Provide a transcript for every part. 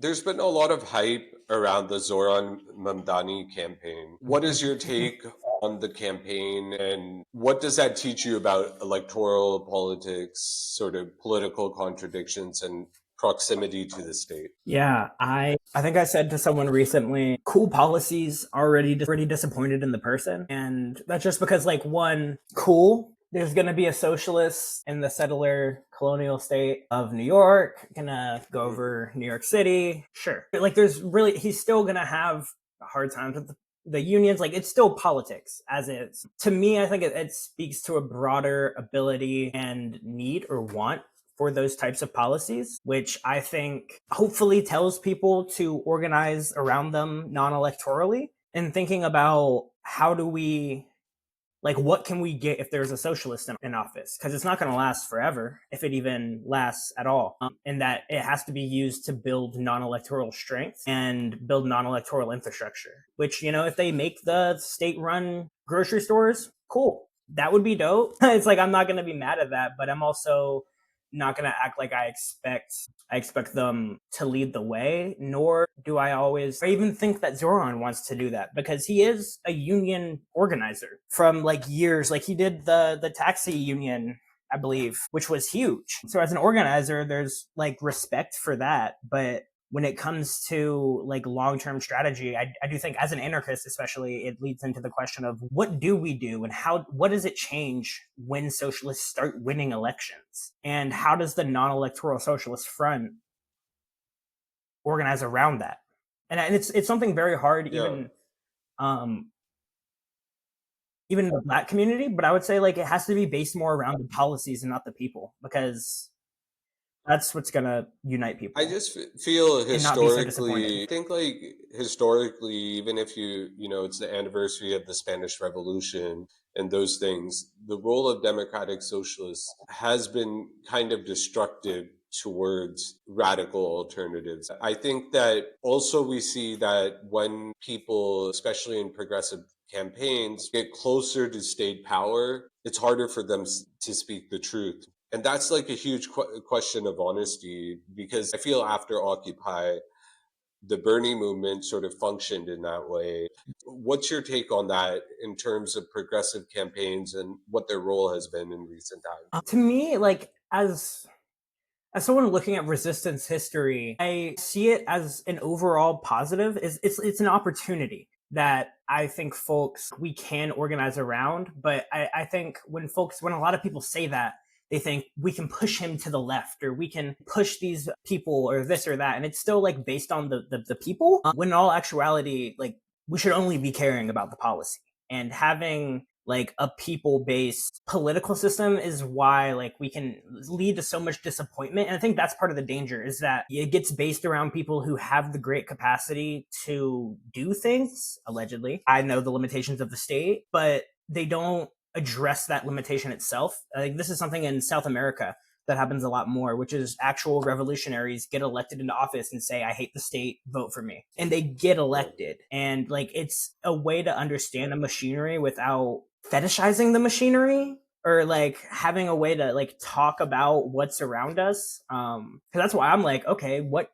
There's been a lot of hype around the Zohran Mamdani campaign. What is your take on the campaign, and what does that teach you about electoral politics, sort of political contradictions, and proximity to the state? Yeah, I think I said to someone recently, cool policies already disappointed in the person. And that's just because like one, cool, there's going to be a socialist in the settler colonial state of New York, gonna go over New York City. Sure. But like there's really he's still going to have hard times with the unions. Like it's still politics as is. To me, I think it speaks to a broader ability and need or want for those types of policies, which I think hopefully tells people to organize around them non-electorally, and thinking about how do we, like, what can we get if there's a socialist in office? Because it's not going to last forever, if it even lasts at all. And that it has to be used to build non-electoral strength and build non-electoral infrastructure, which, you know, if they make the state-run grocery stores, cool. That would be dope. It's like, I'm not going to be mad at that, but I'm also not going to act like I expect them to lead the way, nor do I even think that Zoran wants to do that, because he is a union organizer from like years. Like he did the taxi union, I believe, which was huge. So as an organizer, there's like respect for that. But when it comes to like long-term strategy, I do think as an anarchist, especially, it leads into the question of what do we do and what does it change when socialists start winning elections? And how does the non-electoral socialist front organize around that? And it's something very hard, even in the Black community, but I would say like it has to be based more around the policies and not the people, because that's what's gonna unite people. I just feel And not be so disappointed. historically, I think like historically, even if it's the anniversary of the Spanish Revolution and those things, the role of democratic socialists has been kind of destructive towards radical alternatives. I think that also we see that when people, especially in progressive campaigns, get closer to state power, it's harder for them to speak the truth. And that's like a huge question of honesty, because I feel after Occupy, the Bernie movement sort of functioned in that way. What's your take on that in terms of progressive campaigns and what their role has been in recent times? To me, like as someone looking at resistance history, I see it as an overall positive. It's an opportunity that I think folks we can organize around. But I think when a lot of people say that, they think we can push him to the left, or we can push these people or this or that, and it's still like based on the people. When in all actuality, like we should only be caring about the policy, and having like a people-based political system is why like we can lead to so much disappointment. And I think that's part of the danger, is that it gets based around people who have the great capacity to do things. Allegedly, I know the limitations of the state, but they don't address that limitation itself. Like this is something in South America that happens a lot more, which is actual revolutionaries get elected into office and say, I hate the state, vote for me. And they get elected. And like, it's a way to understand a machinery without fetishizing the machinery, or like having a way to like talk about what's around us. Cause that's why I'm like, okay, what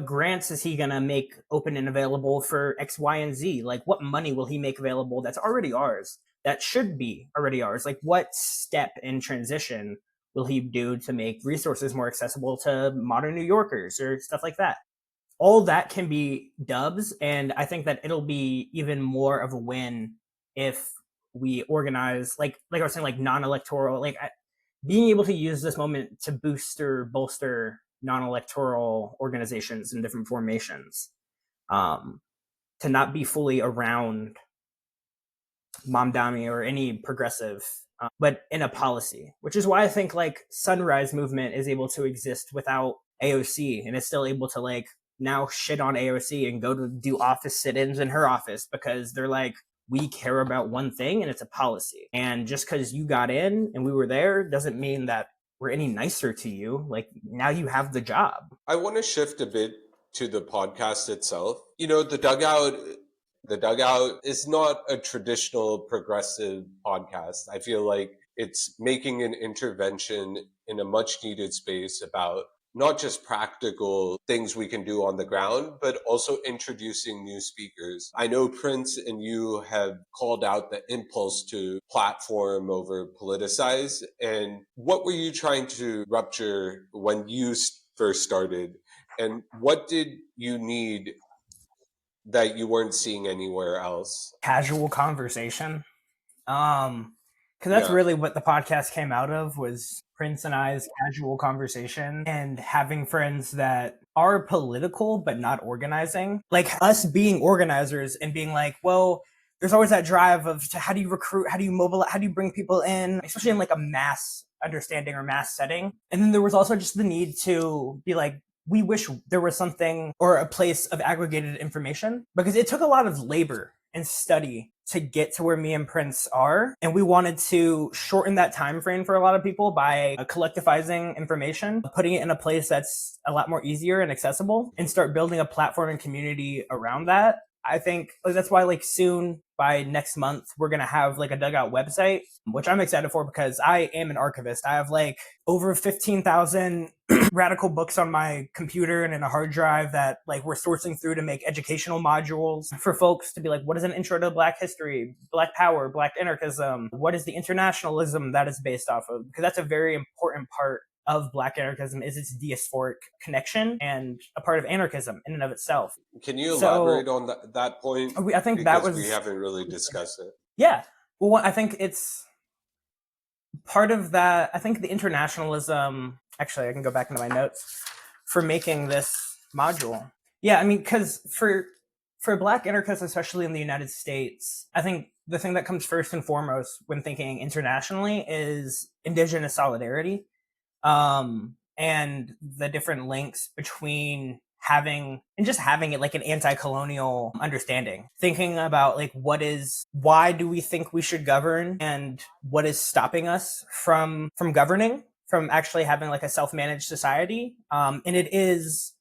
grants is he gonna make open and available for X, Y, and Z? Like what money will he make available that's already ours, that should be already ours? Like what step in transition will he do to make resources more accessible to modern New Yorkers or stuff like that? All that can be dubs, and I think that it'll be even more of a win if we organize, like I was saying, like non-electoral, like being able to use this moment to boost or bolster non-electoral organizations in different formations, to not be fully around Mamdani or any progressive, but in a policy, which is why I think like Sunrise Movement is able to exist without AOC, and is still able to like now shit on AOC and go to do office sit-ins in her office, because they're like, we care about one thing, and it's a policy. And just because you got in and we were there doesn't mean that we're any nicer to you. Like now you have the job. I want to shift a bit to the podcast itself. The Dugout is not a traditional progressive podcast. I feel like it's making an intervention in a much needed space about not just practical things we can do on the ground, but also introducing new speakers. I know Prince and you have called out the impulse to platform over politicize. And what were you trying to rupture when you first started? And what did you need that you weren't seeing anywhere else? Casual conversation. Because that's Yeah. really what the podcast came out of, was Prince and I's casual conversation and having friends that are political but not organizing. Like us being organizers and being like, well, there's always that drive of how do you recruit, how do you mobilize, how do you bring people in, especially in like a mass understanding or mass setting. And then there was also just the need to be like, we wish there was something or a place of aggregated information, because it took a lot of labor and study to get to where me and Prince are. And we wanted to shorten that time frame for a lot of people by collectivizing information, putting it in a place that's a lot more easier and accessible, and start building a platform and community around that. I think that's why like soon, by next month, we're going to have like a Dugout website, which I'm excited for because I am an archivist. I have like over 15,000 radical books on my computer and in a hard drive that like we're sourcing through to make educational modules for folks to be like, what is an intro to Black history, Black power, Black anarchism? What is the internationalism that is based off of? Because that's a very important part of Black anarchism, is its diasporic connection and a part of anarchism in and of itself. Can you So elaborate on that point? I think that Because we was, haven't really discussed it. yeah. Well, I think it's part of that. I think the internationalism, actually, I can go back into my notes for making this module. Yeah, I mean, because for Black anarchists, especially in the United States, I think the thing that comes first and foremost when thinking internationally is indigenous solidarity, and the different links between having it like an anti-colonial understanding, thinking about like why do we think we should govern, and what is stopping us from governing, from actually having like a self-managed society. And it is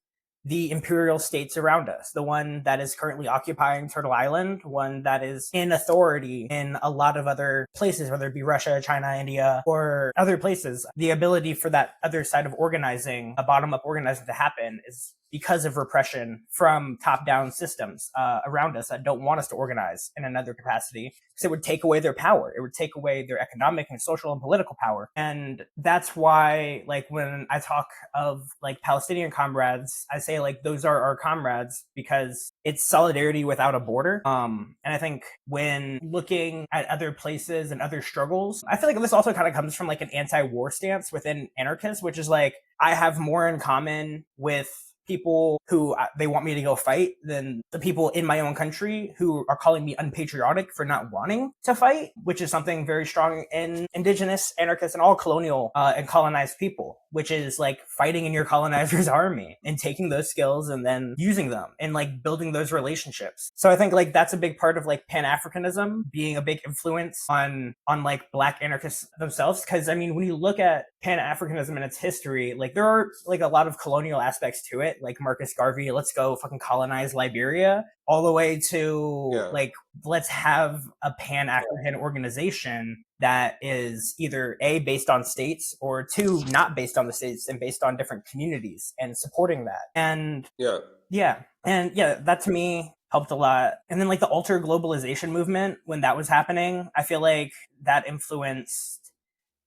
the imperial states around us, the one that is currently occupying Turtle Island, one that is in authority in a lot of other places, whether it be Russia, China, India, or other places. The ability for that other side of organizing, a bottom-up organizing, to happen is because of repression from top-down systems around us that don't want us to organize in another capacity, because it would take away their power. It would take away their economic and social and political power. And that's why, like, when I talk of like Palestinian comrades, I say like those are our comrades because it's solidarity without a border. And I think when looking at other places and other struggles, I feel like this also kind of comes from like an anti-war stance within anarchists, which is like, I have more in common with people who they want me to go fight than the people in my own country who are calling me unpatriotic for not wanting to fight, which is something very strong in indigenous anarchists and all colonial and colonized people, which is like fighting in your colonizer's army and taking those skills and then using them and like building those relationships. So I think like that's a big part of like pan-Africanism being a big influence on like Black anarchists themselves. Because I mean, when you look at pan-Africanism and its history, like there are like a lot of colonial aspects to it, like Marcus Garvey, let's go fucking colonize Liberia, all the way to like, let's have a pan-African organization that is either A, based on states, or two, not based on the states and based on different communities, and supporting that. And that to me helped a lot. And then like the alter globalization movement, when that was happening, I feel like that influenced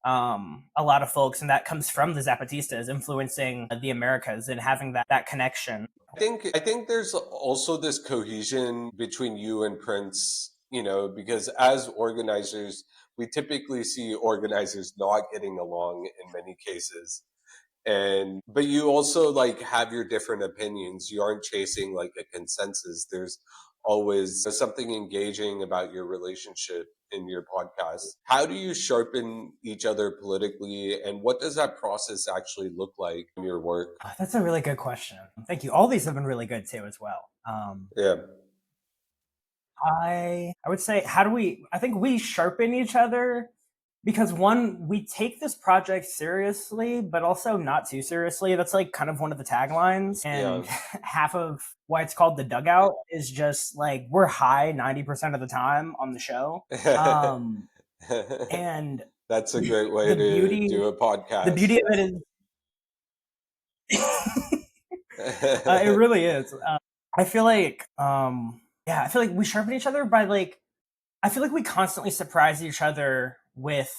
a lot of folks, and that comes from the Zapatistas influencing the Americas and having that connection. I think there's also this cohesion between you and Prince, because as organizers, we typically see organizers not getting along in many cases. But you also like have your different opinions. You aren't chasing like a consensus. There's always something engaging about your relationship in your podcast. How do you sharpen each other politically, and what does that process actually look like in your work? That's a really good question. Thank you. All these have been really good too, as well. Yeah. I would say, I think we sharpen each other because one, we take this project seriously, but also not too seriously. That's like kind of one of the taglines. And half of why it's called the Dugout is just like we're high 90% of the time on the show. And That's a great way to do a podcast. the beauty of it is It really is. I feel like, yeah, I feel like we sharpen each other by like, I feel like we constantly surprise each other with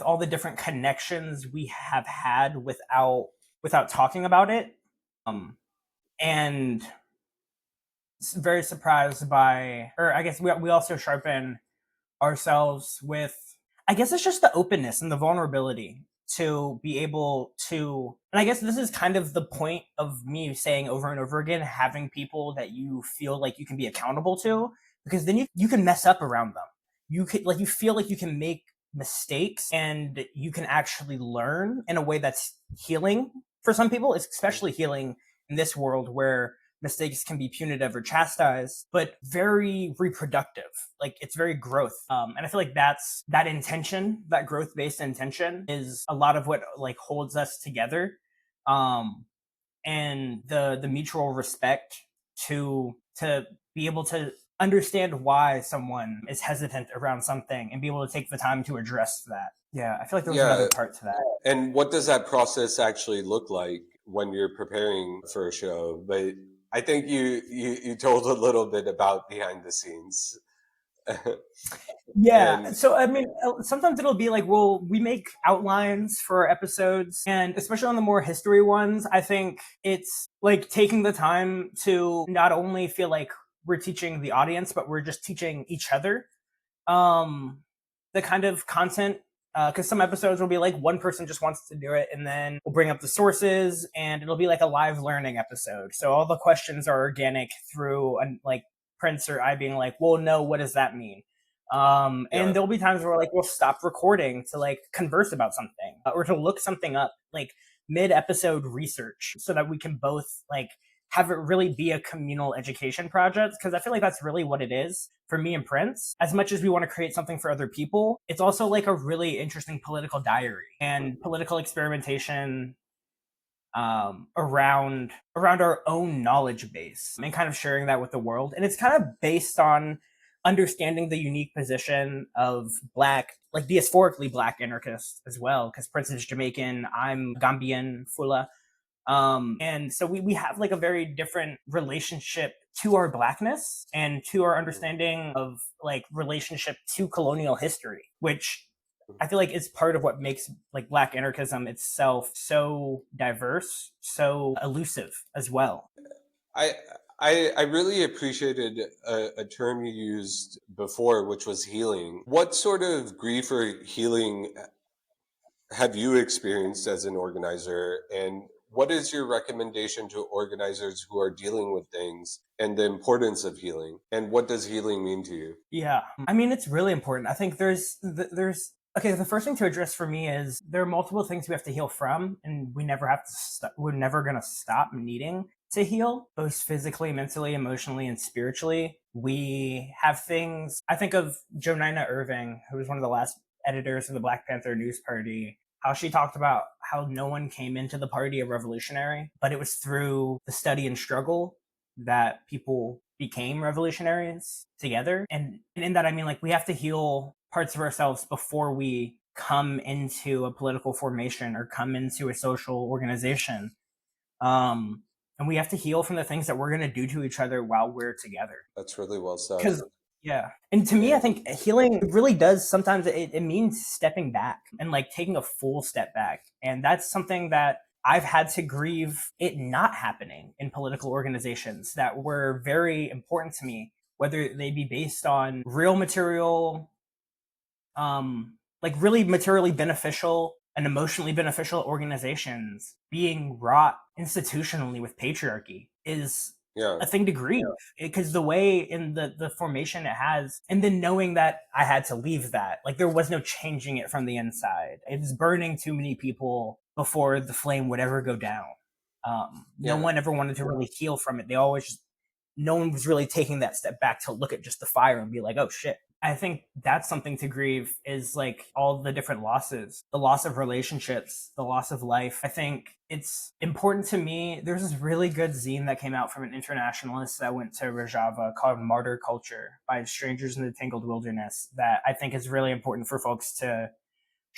all the different connections we have had without talking about it. And very surprised by, or I guess we also sharpen ourselves with, I guess it's just the openness and the vulnerability to be able to, and I guess this is kind of the point of me saying over and over again, having people that you feel like you can be accountable to, because then you can mess up around them. You could, like, you feel like you can make mistakes and you can actually learn in a way that's healing for some people. It's especially healing in this world where mistakes can be punitive or chastised, but very reproductive. Like, it's very growth. And I feel like that's that intention, that growth based intention, is a lot of what like holds us together. And the mutual respect to be able to understand why someone is hesitant around something and be able to take the time to address that. Yeah, I feel like there was another Yeah. part to that. And what does that process actually look like when you're preparing for a show? But I think you told a little bit about behind the scenes. Yeah. And So I mean, sometimes it'll be like, well, we make outlines for our episodes, and especially on the more history ones, I think it's like taking the time to not only feel like we're teaching the audience, but we're just teaching each other the kind of content. Because some episodes will be like one person just wants to do it, and then we'll bring up the sources, and it'll be like a live learning episode. So all the questions are organic through, like Prince or I being like, "Well, no, what does that mean?" And yeah, there'll be times where like we'll stop recording to like converse about something or to look something up, like mid episode research, so that we can both like have it really be a communal education project, because I feel like that's really what it is for me and Prince. As much as we want to create something for other people, it's also like a really interesting political diary and political experimentation around our own knowledge base and kind of sharing that with the world. And it's kind of based on understanding the unique position of black, like diasporically black anarchists as well, because Prince is Jamaican, I'm Gambian, Fula. And so we have like a very different relationship to our blackness and to our understanding of like relationship to colonial history, which I feel like is part of what makes like black anarchism itself so diverse, so elusive as well. I I really appreciated a term you used before, which was healing. What sort of grief or healing have you experienced as an organizer, and what is your recommendation to organizers who are dealing with things and the importance of healing, and what does healing mean to you? Yeah, I mean it's really important. I think there's okay. The first thing to address for me is there are multiple things we have to heal from, and we never have to. We're never gonna stop needing to heal, both physically, mentally, emotionally, and spiritually. We have things. I think of Jonina Irving, who was one of the last editors of the Black Panther News Party. How she talked about how no one came into the party a revolutionary, but it was through the study and struggle that people became revolutionaries together. And in that, I mean, like, we have to heal parts of ourselves before we come into a political formation or come into a social organization. And we have to heal from the things that we're going to do to each other while we're together. That's really well said. Because, yeah. And to me, I And think healing really does sometimes, it means stepping back and like taking a full step back. And that's something that I've had to grieve it not happening in political organizations that were very important to me, whether they be based on real material, like really materially beneficial and emotionally beneficial organizations being wrought institutionally with patriarchy is yeah, a thing to grieve, because the way in the formation it has, and then knowing that I had to leave that, like there was no changing it from the inside. It was burning too many people before the flame would ever go down. No yeah. one ever wanted to really heal from it. They always just, no one was really taking that step back to look at just the fire and be like, oh shit. I think that's something to grieve, is like all the different losses, the loss of relationships, the loss of life. I think it's important to me. There's this really good zine that came out from an internationalist that went to Rojava called Martyr Culture by Strangers in the Tangled Wilderness, that I think is really important for folks to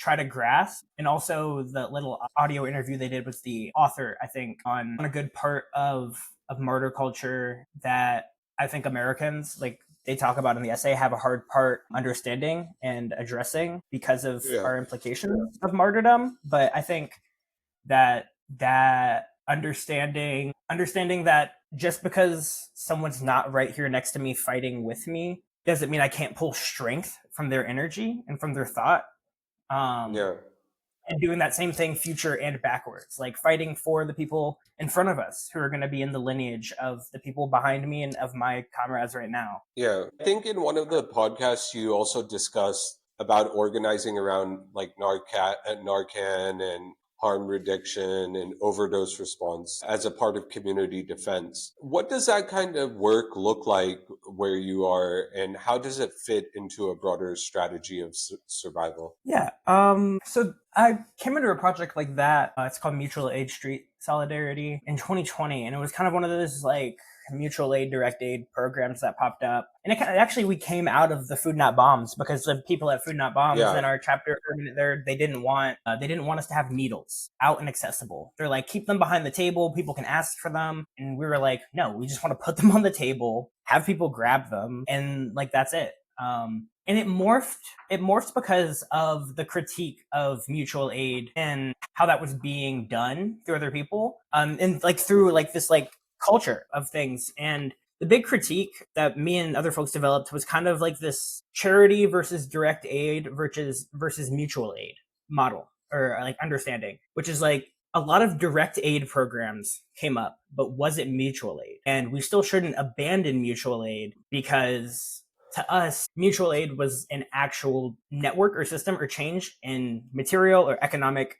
try to grasp. And also the little audio interview they did with the author, I think, on a good part of martyr culture that I think Americans, like they talk about in the essay, have a hard part understanding and addressing because of Yeah. our implications of martyrdom. But I think that understanding that just because someone's not right here next to me fighting with me doesn't mean I can't pull strength from their energy and from their thought. Yeah. And doing that same thing future and backwards, like fighting for the people in front of us who are going to be in the lineage of the people behind me and of my comrades right now. Yeah. I think in one of the podcasts you also discussed about organizing around like Narcan and harm reduction and overdose response as a part of community defense. What does that kind of work look like where you are, and how does it fit into a broader strategy of survival? Yeah. So I came into a project like that. It's called Mutual Aid Street Solidarity in 2020, and it was kind of one of those like mutual aid, direct aid programs that popped up. And actually, we came out of the Food Not Bombs because the people at Food Not Bombs in Yeah. our chapter there, they didn't want us to have needles out and accessible. They're like, keep them behind the table. People can ask for them, and we were like, no, we just want to put them on the table, have people grab them, and like that's it. And it morphed because of the critique of mutual aid and how that was being done through other people, and like through like this like culture of things. And the big critique that me and other folks developed was kind of like this charity versus direct aid versus mutual aid model, or like understanding, which is like a lot of direct aid programs came up, but was it mutual aid? And we still shouldn't abandon mutual aid, because to us, mutual aid was an actual network or system or change in material or economic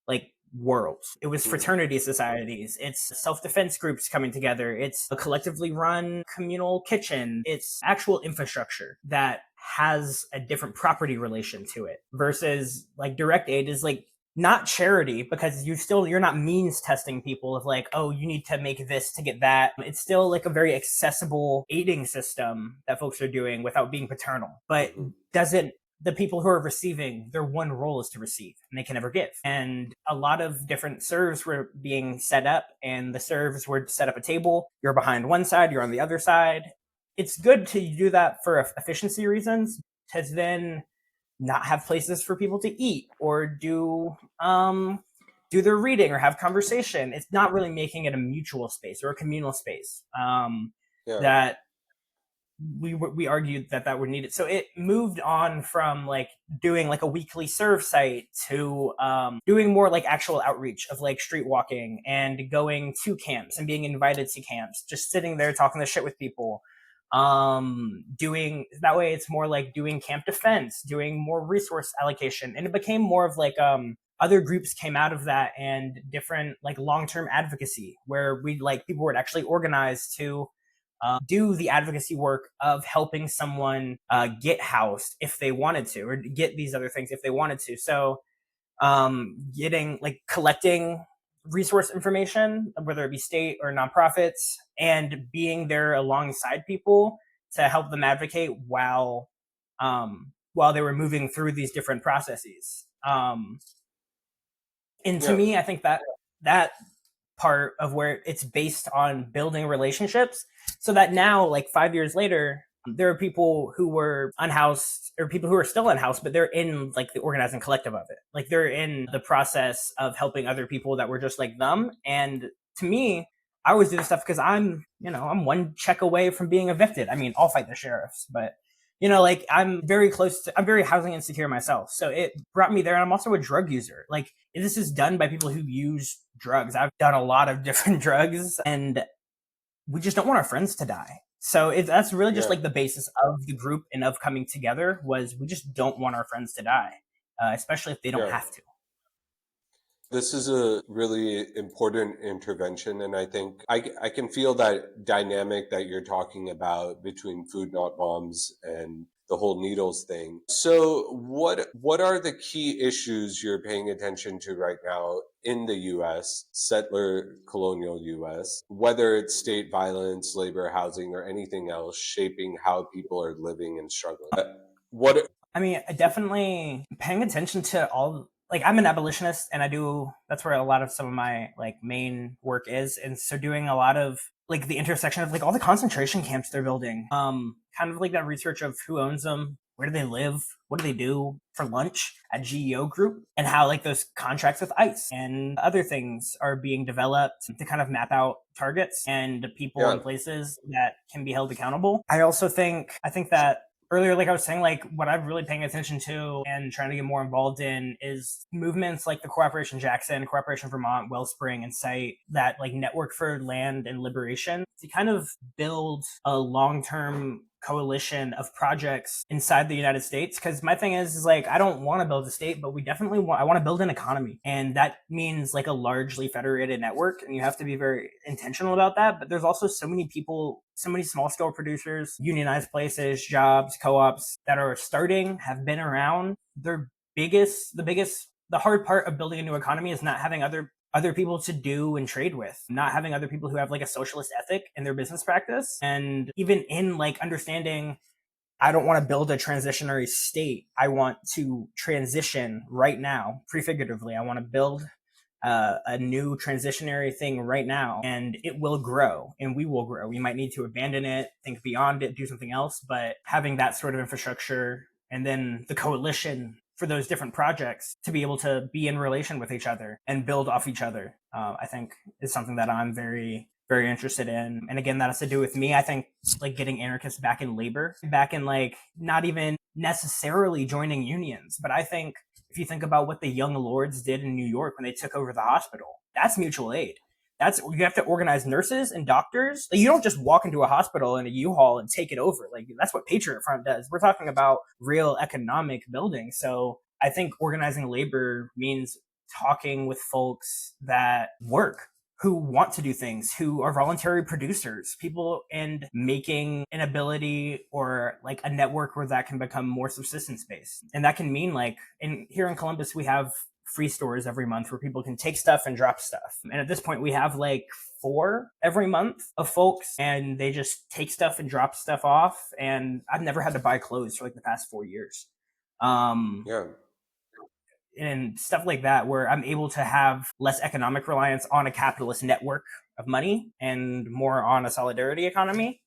like worlds. It was Mm. fraternity societies, it's self-defense groups coming together, it's a collectively run communal kitchen, it's actual infrastructure that has a different property relation to it, versus like direct aid is like not charity, because you're not means testing people of like, oh, you need to make this to get that. It's still like a very accessible aiding system that folks are doing without being paternal, but Mhm. doesn't the people who are receiving, their one role is to receive and they can never give. And a lot of different serves were being set up, and the serves would set up a table. You're behind one side, you're on the other side. It's good to do that for efficiency reasons, because then not have places for people to eat or do their reading or have conversation. It's not really making it a mutual space or a communal space. Yeah. That we argued that would need it. So it moved on from like doing like a weekly serve site to doing more like actual outreach of like street walking and going to camps and being invited to camps, just sitting there talking the shit with people. Doing that way, it's more like doing camp defense, doing more resource allocation, and it became more of like other groups came out of that, and different like long-term advocacy where we like people would actually organize to do the advocacy work of helping someone get housed if they wanted to, or get these other things if they wanted to. So getting like collecting resource information, whether it be state or nonprofits, and being there alongside people to help them advocate while they were moving through these different processes. And to Yeah. me, I think that part of where it's based on building relationships, so that now like 5 years later there are people who were unhoused or people who are still unhoused, but they're in like the organizing collective of it, like they're in the process of helping other people that were just like them. And to me, I always do this stuff because I'm one check away from being evicted. I mean, I'll fight the sheriffs, but like I'm very housing insecure myself, so it brought me there. And I'm also a drug user. Like this is done by people who use drugs. I've done a lot of different drugs, and we just don't want our friends to die. So that's really just Yeah. like the basis of the group and of coming together, was we just don't want our friends to die, especially if they don't Yeah. have to. This is a really important intervention, and I think I can feel that dynamic that you're talking about between food not bombs and the whole needles thing. So, what are the key issues you're paying attention to right now in the U.S., settler colonial U.S., whether it's state violence, labor, housing, or anything else shaping how people are living and struggling? What? I mean, definitely paying attention to all, like, I'm an abolitionist and that's where a lot of some of my like main work is. And so doing a lot of like the intersection of like all the concentration camps they're building, kind of like that research of who owns them, where do they live, what do they do for lunch at GEO Group, and how like those contracts with ICE and other things are being developed to kind of map out targets and people Yeah, and places that can be held accountable. I think that earlier, like I was saying, like what I'm really paying attention to and trying to get more involved in is movements like the Cooperation Jackson, Cooperation Vermont, Wellspring, and Site, that like network for land and liberation to kind of build a long-term coalition of projects inside the United States. Because my thing is like I don't want to build a state, but I want to build an economy, and that means like a largely federated network, and you have to be very intentional about that. But there's also so many people, so many small scale producers, unionized places, jobs, co-ops that are starting, have been around. The hard part of building a new economy is not having other people to do and trade with, not having other people who have like a socialist ethic in their business practice. And even in like understanding, I don't want to build a transitionary state. I want to transition right now, prefiguratively. I want to build a new transitionary thing right now, and it will grow and we will grow. We might need to abandon it, think beyond it, do something else, but having that sort of infrastructure and then the coalition for those different projects to be able to be in relation with each other and build off each other, I think is something that I'm very, very interested in. And again, that has to do with me. I think like getting anarchists back in labor, back in like not even necessarily joining unions, but I think if you think about what the Young Lords did in New York when they took over the hospital, that's mutual aid. You have to organize nurses and doctors. Like, you don't just walk into a hospital in a U-Haul and take it over. Like that's what Patriot Front does. We're talking about real economic building. So I think organizing labor means talking with folks that work, who want to do things, who are voluntary producers, people, and making an ability or like a network where that can become more subsistence based. And that can mean like here in Columbus, we have free stores every month where people can take stuff and drop stuff. And at this point, we have like 4 every month of folks, and they just take stuff and drop stuff off. And I've never had to buy clothes for like the past 4 years. yeah, And stuff like that, where I'm able to have less economic reliance on a capitalist network of money and more on a solidarity economy.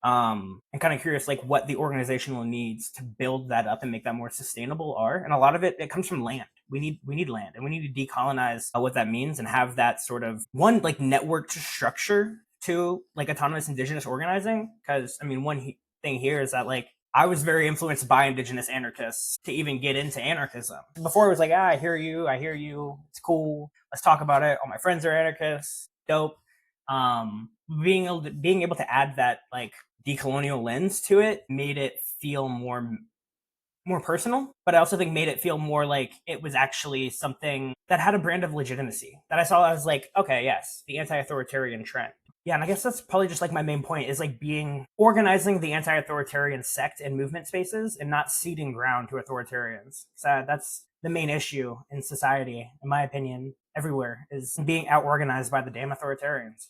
I'm kind of curious, like what the organizational needs to build that up and make that more sustainable are, and a lot of it comes from land. We need land, and we need to decolonize what that means and have that sort of one like networked structure to like autonomous indigenous organizing. Because I mean, thing here is that like I was very influenced by indigenous anarchists to even get into anarchism. Before it was like, I hear you, it's cool, let's talk about it. All my friends are anarchists, dope. Being able to add that like decolonial lens to it made it feel more personal, but I also think made it feel more like it was actually something that had a brand of legitimacy that I saw as like, okay, yes, the anti-authoritarian trend. Yeah, and I guess that's probably just like my main point is like organizing the anti-authoritarian sect and movement spaces and not ceding ground to authoritarians. So that's the main issue in society, in my opinion, everywhere, is being out organized by the damn authoritarians.